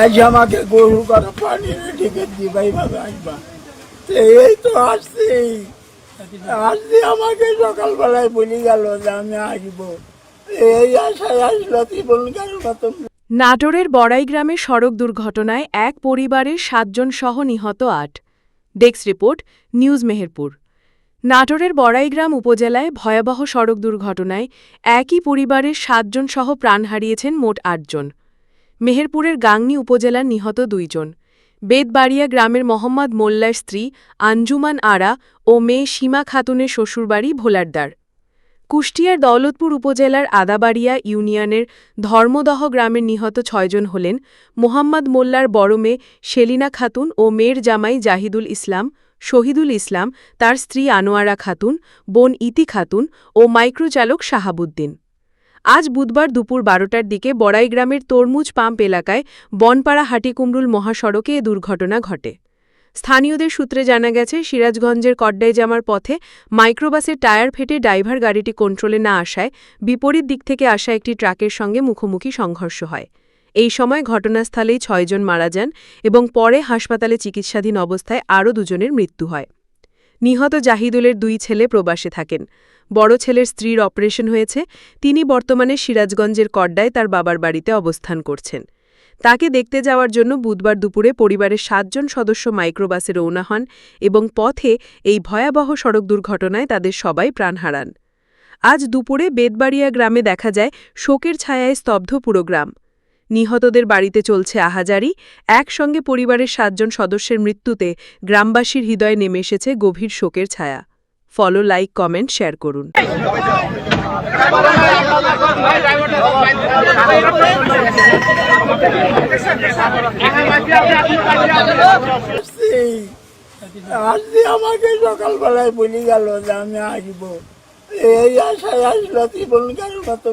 আজ আমাকে গরু করা পানি টিকিট দিবা এইভাবে আসবা। এই তো আসছি আসছি, আমাকে সকালবেলায় বলি গেল যে আমি আসবো, এই আশায় আসলো জীবন গেল মতো। নাটোরের বড়াই গ্রামে সড়ক দুর্ঘটনায় এক পরিবারের ৭ জন সহ নিহত ৮। Desk report, news Meherpur. নাটোরের বড়াইগ্রাম উপজেলায় ভয়াবহ সড়ক দুর্ঘটনায় একই পরিবারের ৭ জন সহ প্রাণ হারিয়েছেন মোট ৮ জন। মেহেরপুরের গাংনী উপজেলার নিহত ২ জন। বেতবাড়িয়া গ্রামের মোহাম্মদ মোল্লার স্ত্রী আঞ্জুমান আরা ও মেয়ে সীমা খাতুনের শ্বশুরবাড়ি ভোলারদার। কুষ্টিয়ার দৌলতপুর উপজেলার আদাবাড়িয়া ইউনিয়নের ধর্মদহ গ্রামের নিহত ৬ জন হলেন মোহাম্মদ মোল্লার বড় মেয়ে সেলিনা খাতুন ও মেয়ের জামাই জাহিদুল ইসলাম, শহীদুল ইসলাম, তার স্ত্রী আনোয়ারা খাতুন, বোন ইতি খাতুন ও মাইক্রোচালক শাহাবুদ্দিন। আজ বুধবার দুপুর ১২টার দিকে বড়াই গ্রামের তরমুজ পাম্প এলাকায় বনপাড়া হাটিকুমরুল মহাসড়কে এ দুর্ঘটনা ঘটে। স্থানীয়দের সূত্রে জানা গেছে, সিরাজগঞ্জের কড্ডায় যাওয়ার পথে মাইক্রোবাসের টায়ার ফেটে ড্রাইভার গাড়িটি কন্ট্রোলে না আসায় বিপরীত দিক থেকে আসা একটি ট্রাকের সঙ্গে মুখোমুখি সংঘর্ষ হয়। এই সময় ঘটনাস্থলেই ৬ জন মারা যান এবং পরে হাসপাতালে চিকিৎসাধীন অবস্থায় আরও ২ জনের মৃত্যু হয়। নিহত জাহিদুলের ২ ছেলে প্রবাসে থাকেন। বড় ছেলের স্ত্রীর অপারেশন হয়েছে, তিনি বর্তমানে সিরাজগঞ্জের কড্ডায় তার বাবার বাড়িতে অবস্থান করছেন। তাকে দেখতে যাওয়ার জন্য বুধবার দুপুরে পরিবারের ৭ জন সদস্য মাইক্রোবাসে রওনা হন এবং পথে এই ভয়াবহ সড়ক দুর্ঘটনায় তাদের সবাই প্রাণ হারান। আজ দুপুরে বেতবাড়িয়া গ্রামে দেখা যায় শোকের ছায়ায় স্তব্ধ পুরো গ্রাম। নিহতদের বাড়িতে চলছে আহাজারি। একসঙ্গে পরিবারের ৭ জন সদস্যের মৃত্যুতে গ্রামবাসীর হৃদয়ে নেমে এসেছে গভীর শোকের ছায়া। ফলো, লাইক, কমেন্ট, শেয়ার করুন। আসছি, আমাকে সকালবেলায় বলি গেল যে আমি আসবো, এই আশায় আসলো জীবন গেল মতো।